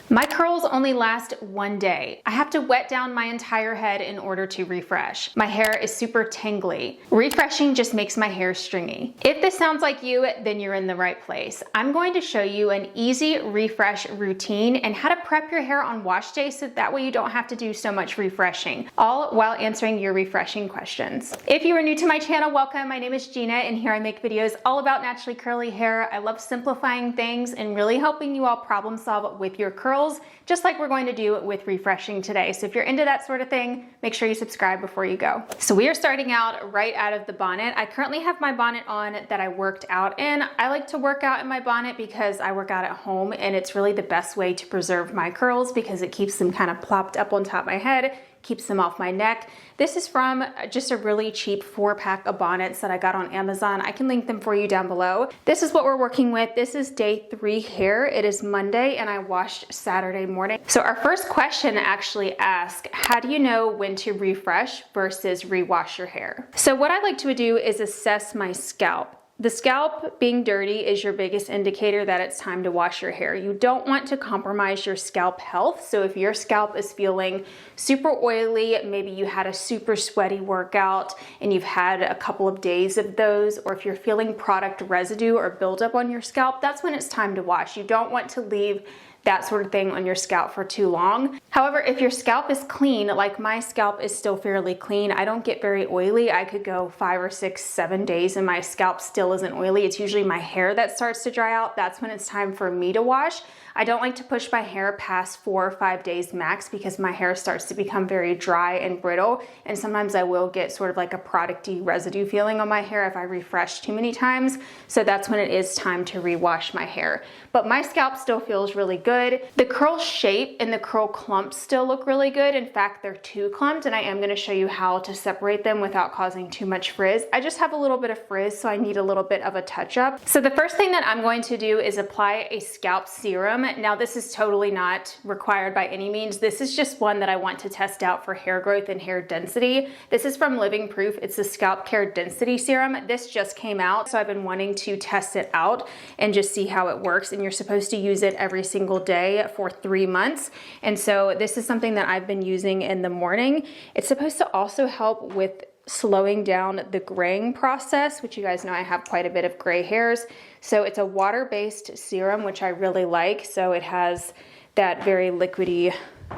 My curls only last one day. I have to wet down my entire head in order to refresh. My hair is super tangly. Refreshing just makes my hair stringy. If this sounds like you, then you're in the right place. I'm going to show you an easy refresh routine and how to prep your hair on wash day so that way you don't have to do so much refreshing, all while answering your refreshing questions. If you are new to my channel, welcome. My name is Gina and here I make videos all about naturally curly hair. I love simplifying things and really helping you all problem solve with your curls, just like we're going to do with refreshing today. So if you're into that sort of thing, make sure you subscribe before you go. So we are starting out right out of the bonnet. I currently have my bonnet on that I worked out in. I like to work out in my bonnet because I work out at home and it's really the best way to preserve my curls because it keeps them kind of plopped up on top of my head, keeps them off my neck. This is from just a really cheap 4-pack of bonnets that I got on Amazon. I can link them for you down below. This is what we're working with. This is day 3 hair. It is Monday and I washed Saturday morning. So our first question actually asks, how do you know when to refresh versus rewash your hair? So what I like to do is assess my scalp. The scalp being dirty is your biggest indicator that it's time to wash your hair. You don't want to compromise your scalp health. So if your scalp is feeling super oily, maybe you had a super sweaty workout and you've had a couple of days of those, or if you're feeling product residue or buildup on your scalp, that's when it's time to wash. You don't want to leave that sort of thing on your scalp for too long. However, if your scalp is clean, like my scalp is still fairly clean, I don't get very oily. I could go 5 or 6, 7 days and my scalp still isn't oily. It's usually my hair that starts to dry out. That's when it's time for me to wash. I don't like to push my hair past 4 or 5 days max because my hair starts to become very dry and brittle. And sometimes I will get sort of like a producty residue feeling on my hair if I refresh too many times. So that's when it is time to rewash my hair. But my scalp still feels really good. The curl shape and the curl clumps still look really good. In fact, they're 2 clumped and I am going to show you how to separate them without causing too much frizz. I just have a little bit of frizz, so I need a little bit of a touch up. So the first thing that I'm going to do is apply a scalp serum. Now this is totally not required by any means. This is just one that I want to test out for hair growth and hair density. This is from Living Proof. It's the Scalp Care Density Serum. This just came out, so I've been wanting to test it out and just see how it works. And you're supposed to use it every single day for 3 months. And so this is something that I've been using in the morning. It's supposed to also help with slowing down the graying process, which you guys know I have quite a bit of gray hairs. So it's a water-based serum, which I really like. So it has that very liquidy,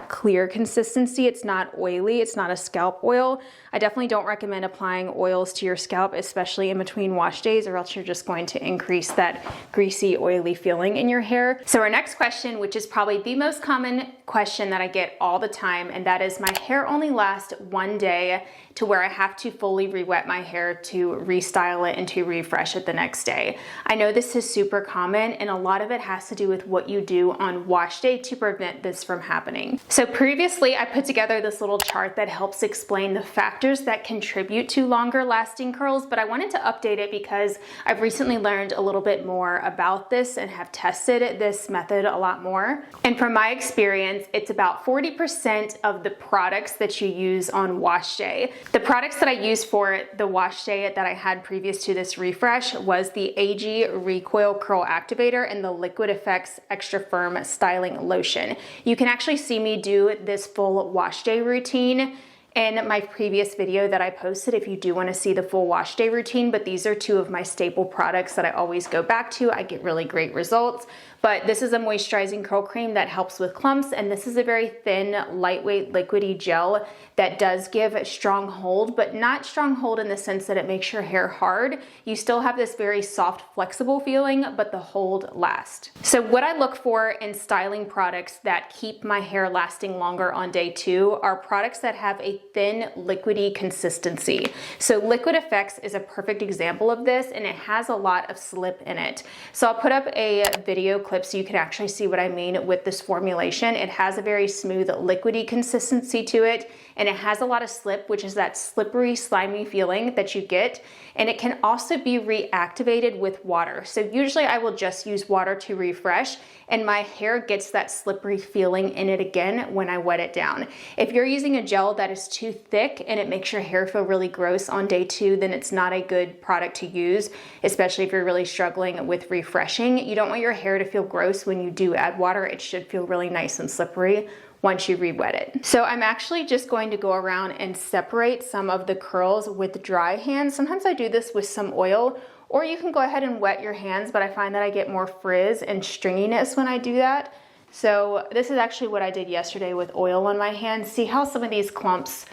clear consistency. It's not oily. It's not a scalp oil. I definitely don't recommend applying oils to your scalp, especially in between wash days, or else you're just going to increase that greasy, oily feeling in your hair. So our next question, which is probably the most common question that I get all the time, and that is, my hair only lasts 1 day to where I have to fully re-wet my hair to restyle it and to refresh it the next day. I know this is super common and a lot of it has to do with what you do on wash day to prevent this from happening. So previously I put together this little chart that helps explain the factors that contribute to longer lasting curls, but I wanted to update it because I've recently learned a little bit more about this and have tested this method a lot more. And from my experience, it's about 40% of the products that you use on wash day. The products that I used for the wash day that I had previous to this refresh was the AG Recoil Curl Activator and the Liquid Effects Extra Firm Styling Lotion. You can actually see me do this full wash day routine in my previous video that I posted if you do want to see the full wash day routine, but these are 2 of my staple products that I always go back to. I get really great results. But this is a moisturizing curl cream that helps with clumps, and this is a very thin, lightweight, liquidy gel that does give a strong hold, but not strong hold in the sense that it makes your hair hard. You still have this very soft, flexible feeling, but the hold lasts. So what I look for in styling products that keep my hair lasting longer on day 2 are products that have a thin, liquidy consistency. So Liquid Effects is a perfect example of this, and it has a lot of slip in it. So I'll put up a video clip so you can actually see what I mean with this formulation. It has a very smooth, liquidy consistency to it, and it has a lot of slip, which is that slippery, slimy feeling that you get. And it can also be reactivated with water. So usually I will just use water to refresh, and my hair gets that slippery feeling in it again when I wet it down. If you're using a gel that is too thick and it makes your hair feel really gross on day 2, then it's not a good product to use, especially if you're really struggling with refreshing. You don't want your hair to feel feel gross when you do add water. It should feel really nice and slippery once you re-wet it. So I'm actually just going to go around and separate some of the curls with dry hands. Sometimes I do this with some oil, or you can go ahead and wet your hands, but I find that I get more frizz and stringiness when I do that. So this is actually what I did yesterday with oil on my hands. See how some of these clumps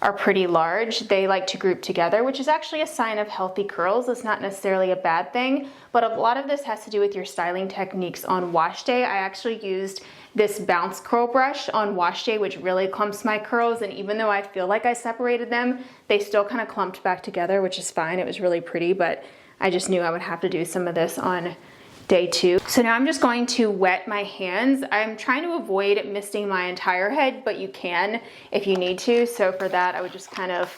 are pretty large? They like to group together, which is actually a sign of healthy curls. It's not necessarily a bad thing, but a lot of this has to do with your styling techniques on wash day. I actually used this bounce curl brush on wash day, which really clumps my curls, and even though I feel like I separated them, they still kind of clumped back together, which is fine. It was really pretty, but I just knew I would have to do some of this on day 2. So now I'm just going to wet my hands. I'm trying to avoid misting my entire head, but you can if you need to. So for that, I would just kind of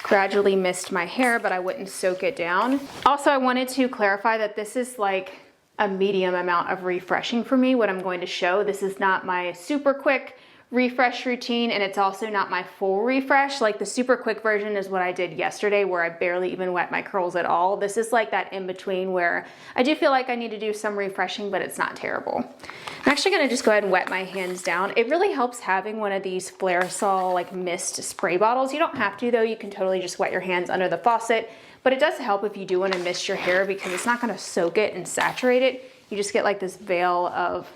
gradually mist my hair, but I wouldn't soak it down. Also, I wanted to clarify that this is like a medium amount of refreshing for me, what I'm going to show. This is not my super quick refresh routine, and it's also not my full refresh. Like the super quick version is what I did yesterday, where I barely even wet my curls at all. This is like that in between where I do feel like I need to do some refreshing, but it's not terrible. I'm actually gonna just go ahead and wet my hands down. It really helps having one of these Flairosol like mist spray bottles. You don't have to though, you can totally just wet your hands under the faucet, but it does help if you do want to mist your hair because it's not gonna soak it and saturate it. You just get like this veil of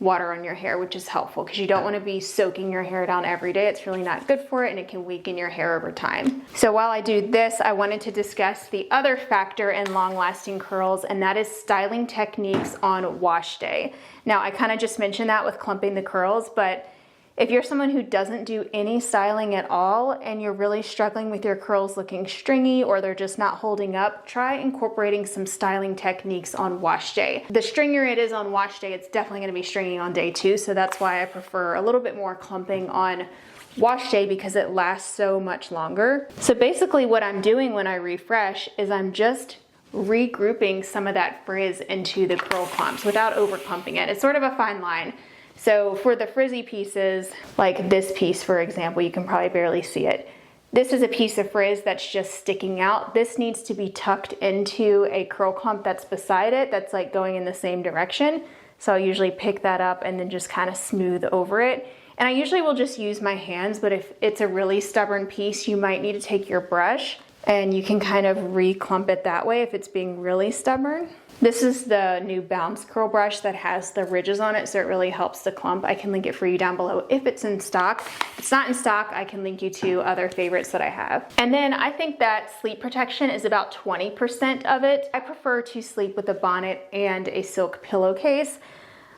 water on your hair, which is helpful because you don't want to be soaking your hair down every day. It's really not good for it, and it can weaken your hair over time. So while I do this, I wanted to discuss the other factor in long-lasting curls, and that is styling techniques on wash day. Now, I kind of just mentioned that with clumping the curls, but if you're someone who doesn't do any styling at all and you're really struggling with your curls looking stringy or they're just not holding up, try incorporating some styling techniques on wash day. The stringier it is on wash day, it's definitely going to be stringy on day 2, so that's why I prefer a little bit more clumping on wash day because it lasts so much longer. So basically what I'm doing when I refresh is I'm just regrouping some of that frizz into the curl clumps without over clumping it. It's sort of a fine line. So for the frizzy pieces, like this piece, for example, you can probably barely see it. This is a piece of frizz that's just sticking out. This needs to be tucked into a curl clump that's beside it, that's like going in the same direction. So I'll usually pick that up and then just kind of smooth over it. And I usually will just use my hands, but if it's a really stubborn piece, you might need to take your brush and you can kind of re-clump it that way if it's being really stubborn. This is the new bounce curl brush that has the ridges on it, so it really helps to clump. I can link it for you down below if it's in stock. If it's not in stock, I can link you to other favorites that I have. And then I think that sleep protection is about 20% of it. I prefer to sleep with a bonnet and a silk pillowcase.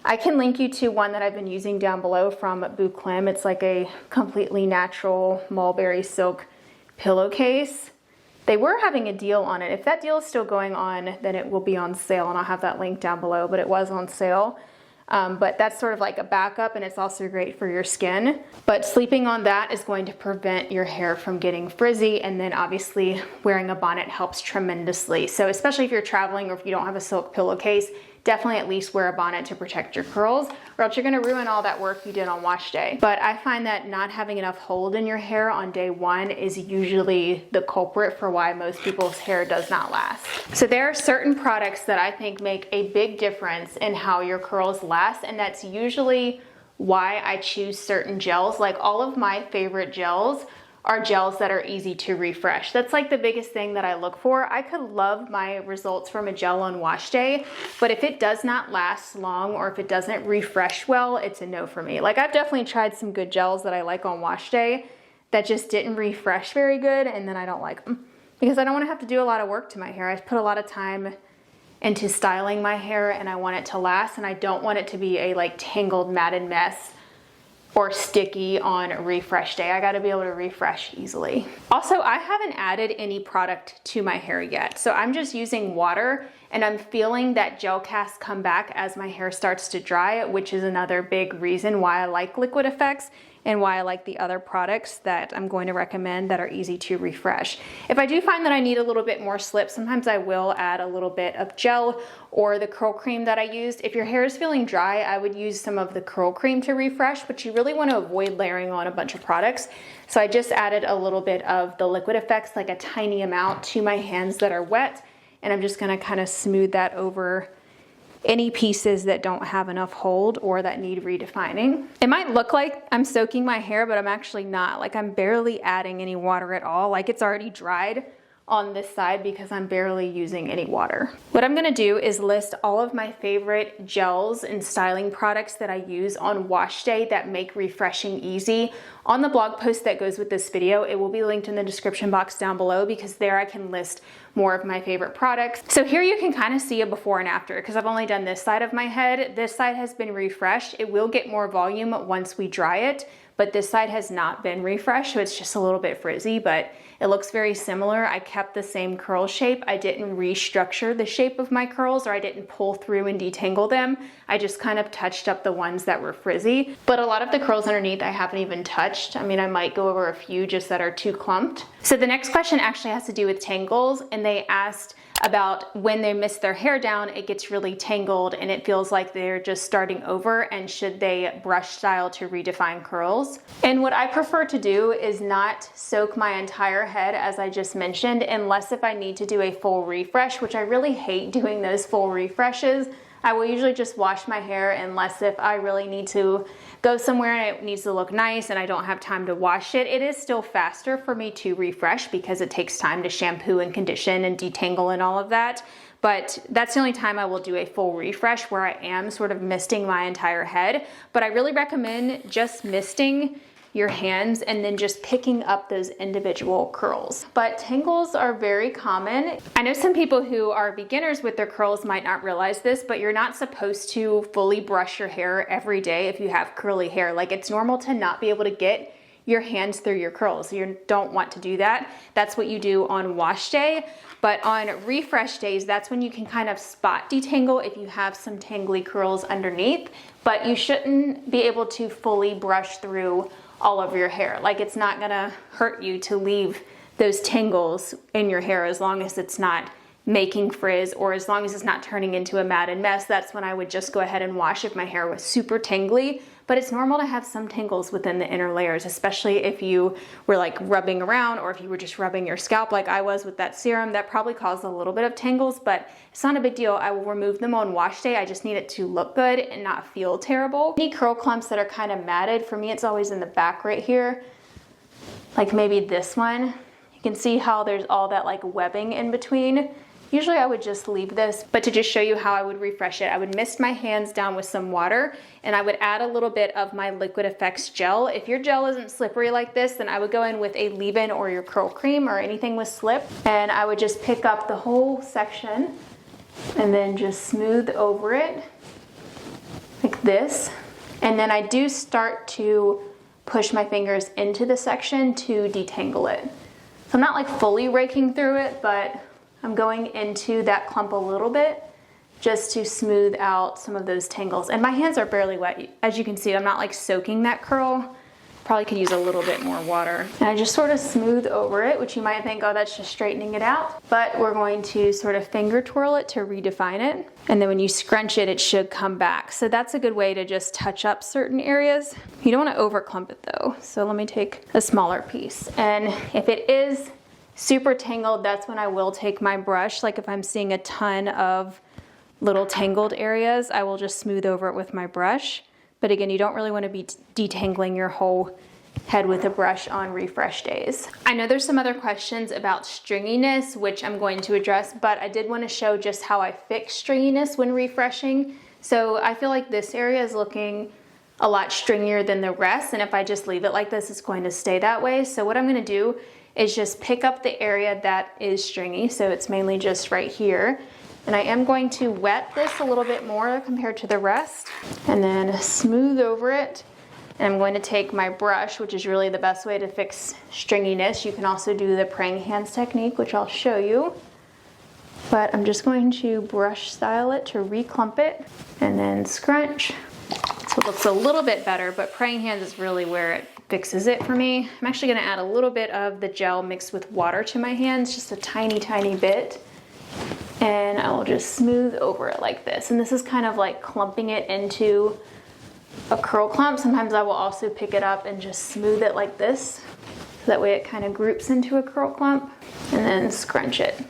I can link you to one that I've been using down below from Bouclem. It's like a completely natural mulberry silk pillowcase. They were having a deal on it. If that deal is still going on, then it will be on sale, and I'll have that link down below, but it was on sale. But that's sort of like a backup, and it's also great for your skin. But sleeping on that is going to prevent your hair from getting frizzy, and then obviously wearing a bonnet helps tremendously. So especially if you're traveling or if you don't have a silk pillowcase, definitely at least wear a bonnet to protect your curls, or else you're gonna ruin all that work you did on wash day. But I find that not having enough hold in your hair on day 1 is usually the culprit for why most people's hair does not last. So there are certain products that I think make a big difference in how your curls last, and that's usually why I choose certain gels. Like all of my favorite gels are gels that are easy to refresh. That's like the biggest thing that I look for. I could love my results from a gel on wash day, but if it does not last long or if it doesn't refresh well, it's a no for me. Like I've definitely tried some good gels that I like on wash day that just didn't refresh very good, and then I don't like them because I don't want to have to do a lot of work to my hair. I put a lot of time into styling my hair and I want it to last, and I don't want it to be a like tangled matted mess or sticky on refresh day. I gotta be able to refresh easily. Also, I haven't added any product to my hair yet. So I'm just using water, and I'm feeling that gel cast come back as my hair starts to dry, which is another big reason why I like liquid effects and why I like the other products that I'm going to recommend that are easy to refresh. If I do find that I need a little bit more slip, sometimes I will add a little bit of gel or the curl cream that I used. If your hair is feeling dry, I would use some of the curl cream to refresh, but you really want to avoid layering on a bunch of products. So I just added a little bit of the liquid effects, like a tiny amount, to my hands that are wet, and I'm just gonna kind of smooth that over any pieces that don't have enough hold or that need redefining. It might look like I'm soaking my hair, but I'm actually not. Like, I'm barely adding any water at all. Like, it's already dried on this side because I'm barely using any water. What I'm gonna do is list all of my favorite gels and styling products that I use on wash day that make refreshing easy on the blog post that goes with this video. It will be linked in the description box down below because there I can list more of my favorite products. So here you can kind of see a before and after because I've only done this side of my head. This side has been refreshed. It will get more volume once we dry it, but this side has not been refreshed, so it's just a little bit frizzy, but it looks very similar. I kept the same curl shape. I didn't restructure the shape of my curls, or I didn't pull through and detangle them. I just kind of touched up the ones that were frizzy. But a lot of the curls underneath I haven't even touched. I mean, I might go over a few just that are too clumped. So the next question actually has to do with tangles, and they asked about when they miss their hair down, it gets really tangled and it feels like they're just starting over, and should they brush style to redefine curls? And what I prefer to do is not soak my entire head, as I just mentioned, unless if I need to do a full refresh, which I really hate doing those full refreshes. I will usually just wash my hair unless if I really need to go somewhere and it needs to look nice and I don't have time to wash it. It is still faster for me to refresh because it takes time to shampoo and condition and detangle and all of that. But that's the only time I will do a full refresh where I am sort of misting my entire head. But I really recommend just misting your hands and then just picking up those individual curls. But tangles are very common. I know some people who are beginners with their curls might not realize this, but you're not supposed to fully brush your hair every day if you have curly hair. Like, it's normal to not be able to get your hands through your curls. You don't want to do that. That's what you do on wash day. But on refresh days, that's when you can kind of spot detangle if you have some tangly curls underneath, but you shouldn't be able to fully brush through all over your hair. Like, it's not gonna hurt you to leave those tangles in your hair as long as it's not making frizz, or as long as it's not turning into a matted mess. That's when I would just go ahead and wash if my hair was super tangly. But it's normal to have some tangles within the inner layers, especially if you were like rubbing around, or if you were just rubbing your scalp like I was with that serum. That probably caused a little bit of tangles, but it's not a big deal. I will remove them on wash day. I just need it to look good and not feel terrible. Any curl clumps that are kind of matted, for me it's always in the back right here, like maybe this one. You can see how there's all that like webbing in between. Usually I would just leave this, but to just show you how I would refresh it, I would mist my hands down with some water, and I would add a little bit of my Liquid Effects gel. If your gel isn't slippery like this, then I would go in with a leave-in or your curl cream or anything with slip, and I would just pick up the whole section and then just smooth over it like this. And then I do start to push my fingers into the section to detangle it. So I'm not like fully raking through it, but I'm going into that clump a little bit just to smooth out some of those tangles. And my hands are barely wet. As you can see, I'm not like soaking that curl. Probably could use a little bit more water. And I just sort of smooth over it, which you might think, oh, that's just straightening it out. But we're going to sort of finger twirl it to redefine it. And then when you scrunch it, it should come back. So that's a good way to just touch up certain areas. You don't want to over clump it though. So let me take a smaller piece. And if it is super tangled, that's when I will take my brush. Like if I'm seeing a ton of little tangled areas, I will just smooth over it with my brush. But again, you don't really want to be detangling your whole head with a brush on refresh days. I know there's some other questions about stringiness, which I'm going to address, but I did want to show just how I fix stringiness when refreshing. So I feel like this area is looking a lot stringier than the rest, and if I just leave it like this, it's going to stay that way. So what I'm going to do is just pick up the area that is stringy, so it's mainly just right here. And I am going to wet this a little bit more compared to the rest, and then smooth over it. And I'm going to take my brush, which is really the best way to fix stringiness. You can also do the praying hands technique, which I'll show you. But I'm just going to brush style it to reclump it, and then scrunch. So it looks a little bit better, but praying hands is really where it fixes it for me. I'm actually gonna add a little bit of the gel mixed with water to my hands, just a tiny, tiny bit. And I will just smooth over it like this. And this is kind of like clumping it into a curl clump. Sometimes I will also pick it up and just smooth it like this. So that way it kind of groups into a curl clump, and then scrunch it.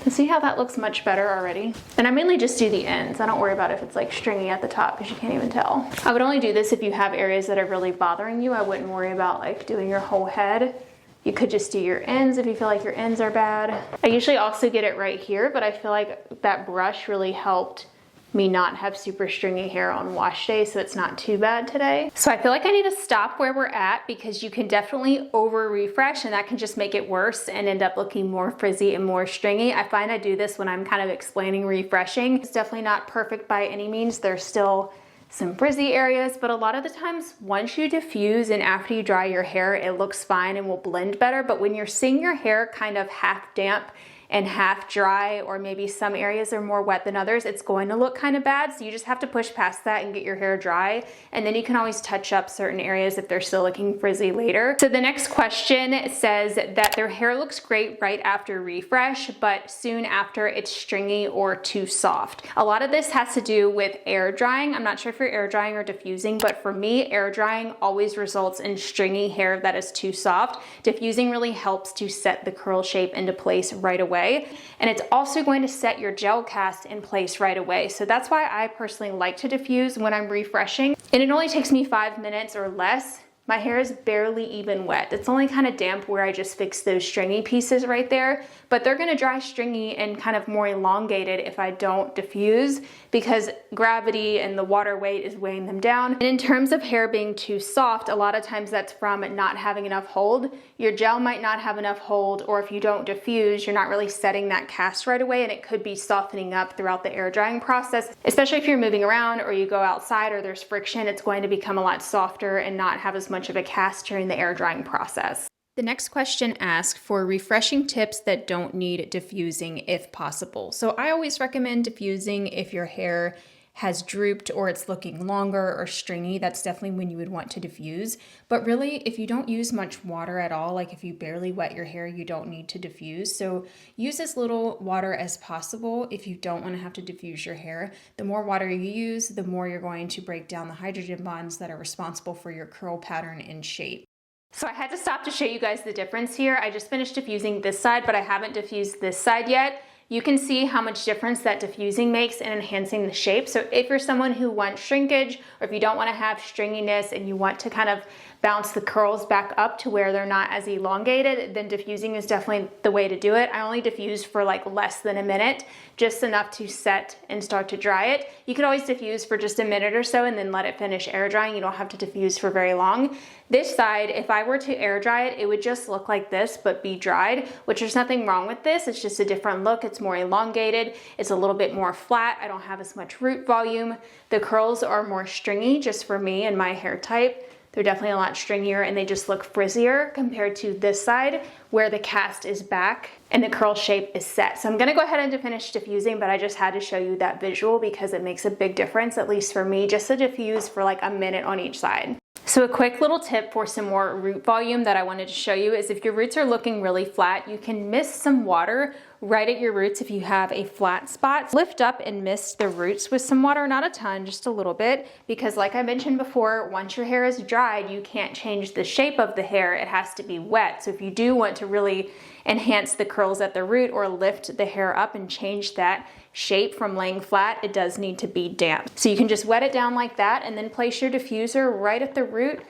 See how that looks much better already? And I mainly just do the ends. I don't worry about if it's like stringy at the top because you can't even tell. I would only do this if you have areas that are really bothering you. I wouldn't worry about like doing your whole head. You could just do your ends if you feel like your ends are bad. I usually also get it right here, but I feel like that brush really helped me not have super stringy hair on wash day, so it's not too bad today. So I feel like I need to stop where we're at because you can definitely over refresh and that can just make it worse and end up looking more frizzy and more stringy. I find I do this when I'm kind of explaining refreshing. It's definitely not perfect by any means. There's still some frizzy areas, but a lot of the times once you diffuse and after you dry your hair, it looks fine and will blend better. But when you're seeing your hair kind of half damp and half dry, or maybe some areas are more wet than others, it's going to look kind of bad. So you just have to push past that and get your hair dry. And then you can always touch up certain areas if they're still looking frizzy later. So the next question says that their hair looks great right after refresh, but soon after it's stringy or too soft. A lot of this has to do with air drying. I'm not sure if you're air drying or diffusing, but for me, air drying always results in stringy hair that is too soft. Diffusing really helps to set the curl shape into place right away. And it's also going to set your gel cast in place right away. So that's why I personally like to diffuse when I'm refreshing. And it only takes me 5 minutes or less. My hair is barely even wet. It's only kind of damp where I just fixed those stringy pieces right there, but they're gonna dry stringy and kind of more elongated if I don't diffuse because gravity and the water weight is weighing them down. And in terms of hair being too soft, a lot of times that's from not having enough hold. Your gel might not have enough hold, or if you don't diffuse, you're not really setting that cast right away and it could be softening up throughout the air drying process. Especially if you're moving around or you go outside or there's friction, it's going to become a lot softer and not have as much of a cast during the air drying process. The next question asks for refreshing tips that don't need diffusing if possible. So I always recommend diffusing if your hair has drooped or it's looking longer or stringy. That's definitely when you would want to diffuse. But really, if you don't use much water at all, like if you barely wet your hair, you don't need to diffuse. So use as little water as possible if you don't want to have to diffuse your hair. The more water you use, the more you're going to break down the hydrogen bonds that are responsible for your curl pattern and shape. So I had to stop to show you guys the difference here. I just finished diffusing this side, but I haven't diffused this side yet. You can see how much difference that diffusing makes in enhancing the shape. So if you're someone who wants shrinkage, or if you don't want to have stringiness and you want to kind of bounce the curls back up to where they're not as elongated, then diffusing is definitely the way to do it. I only diffused for like less than a minute, just enough to set and start to dry it. You could always diffuse for just a minute or so and then let it finish air drying. You don't have to diffuse for very long. This side, if I were to air dry it, it would just look like this, but be dried, which there's nothing wrong with this. It's just a different look. It's more elongated. It's a little bit more flat. I don't have as much root volume. The curls are more stringy just for me and my hair type. They're definitely a lot stringier and they just look frizzier compared to this side where the cast is back and the curl shape is set. So I'm gonna go ahead and finish diffusing, but I just had to show you that visual because it makes a big difference, at least for me, just to diffuse for like a minute on each side. So a quick little tip for some more root volume that I wanted to show you is if your roots are looking really flat, you can mist some water right at your roots if you have a flat spot. Lift up and mist the roots with some water, not a ton, just a little bit, because like I mentioned before, once your hair is dried, you can't change the shape of the hair. It has to be wet. So if you do want to really enhance the curls at the root or lift the hair up and change that shape from laying flat, it does need to be damp. So you can just wet it down like that and then place your diffuser right at the root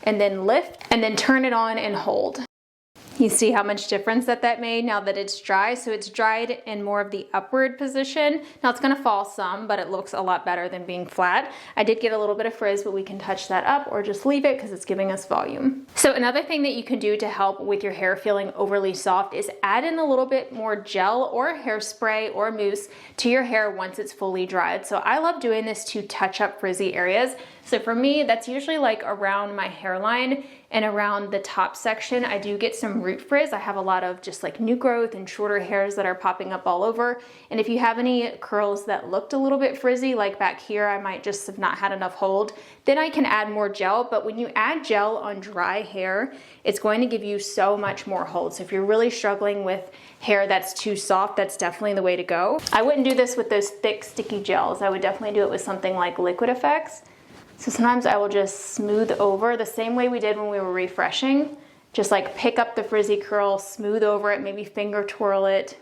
and then lift and then turn it on and hold. You see how much difference that made now that it's dry? So it's dried in more of the upward position. Now it's gonna fall some, but it looks a lot better than being flat. I did get a little bit of frizz, but we can touch that up or just leave it because it's giving us volume. So another thing that you can do to help with your hair feeling overly soft is add in a little bit more gel or hairspray or mousse to your hair once it's fully dried. So I love doing this to touch up frizzy areas. So for me, that's usually like around my hairline and around the top section. I do get some root frizz. I have a lot of just like new growth and shorter hairs that are popping up all over. And if you have any curls that looked a little bit frizzy, like back here, I might just have not had enough hold, then I can add more gel. But when you add gel on dry hair, it's going to give you so much more hold. So if you're really struggling with hair that's too soft, that's definitely the way to go. I wouldn't do this with those thick, sticky gels. I would definitely do it with something like Liquid Effects. So sometimes I will just smooth over the same way we did when we were refreshing. Just like pick up the frizzy curl, smooth over it, maybe finger twirl it,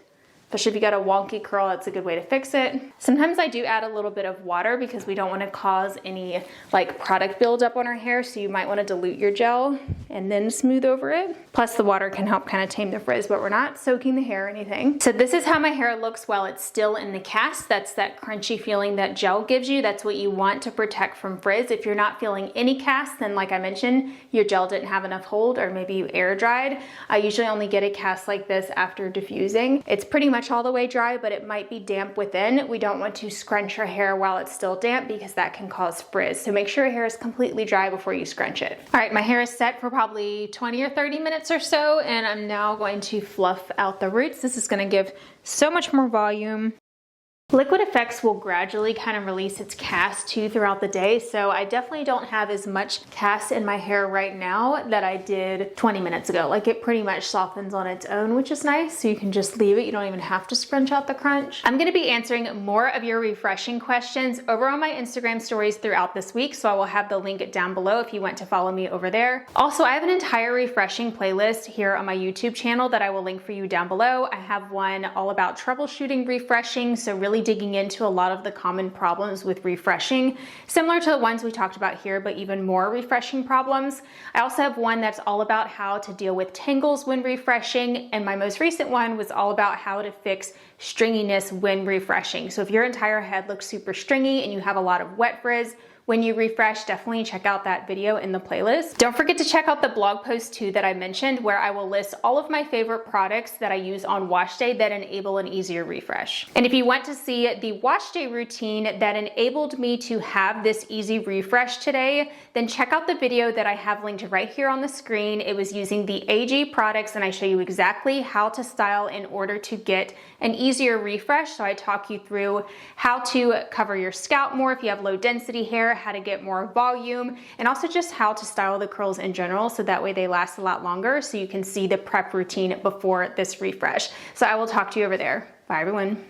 Especially if you got a wonky curl, that's a good way to fix it. Sometimes I do add a little bit of water because we don't want to cause any like product buildup on our hair, so you might want to dilute your gel and then smooth over it. Plus the water can help kind of tame the frizz, but we're not soaking the hair or anything. So this is how my hair looks while it's still in the cast. That's that crunchy feeling that gel gives you. That's what you want to protect from frizz. If you're not feeling any cast, then like I mentioned, your gel didn't have enough hold, or maybe you air dried. I usually only get a cast like this after diffusing. It's pretty much all the way dry, but it might be damp within. We don't want to scrunch our hair while it's still damp because that can cause frizz. So make sure your hair is completely dry before you scrunch it. All right, my hair is set for probably 20 or 30 minutes or so, and I'm now going to fluff out the roots. This is going to give so much more volume. Liquid Effects will gradually kind of release its cast too throughout the day, so I definitely don't have as much cast in my hair right now that I did 20 minutes ago. Like, it pretty much softens on its own, which is nice, so you can just leave it. You don't even have to scrunch out the crunch. I'm gonna be answering more of your refreshing questions over on my Instagram stories throughout this week, so I will have the link down below if you want to follow me over there. Also, I have an entire refreshing playlist here on my YouTube channel that I will link for you down below. I have one all about troubleshooting refreshing, so really digging into a lot of the common problems with refreshing, similar to the ones we talked about here, but even more refreshing problems. I also have one that's all about how to deal with tangles when refreshing, and my most recent one was all about how to fix stringiness when refreshing. So if your entire head looks super stringy and you have a lot of wet frizz when you refresh, definitely check out that video in the playlist. Don't forget to check out the blog post too that I mentioned, where I will list all of my favorite products that I use on wash day that enable an easier refresh. And if you want to see the wash day routine that enabled me to have this easy refresh today, then check out the video that I have linked right here on the screen. It was using the AG products, and I show you exactly how to style in order to get an easier refresh. So I talk you through how to cover your scalp more if you have low density hair, how to get more volume, and also just how to style the curls in general, so that way they last a lot longer, so you can see the prep routine before this refresh. So I will talk to you over there. Bye everyone.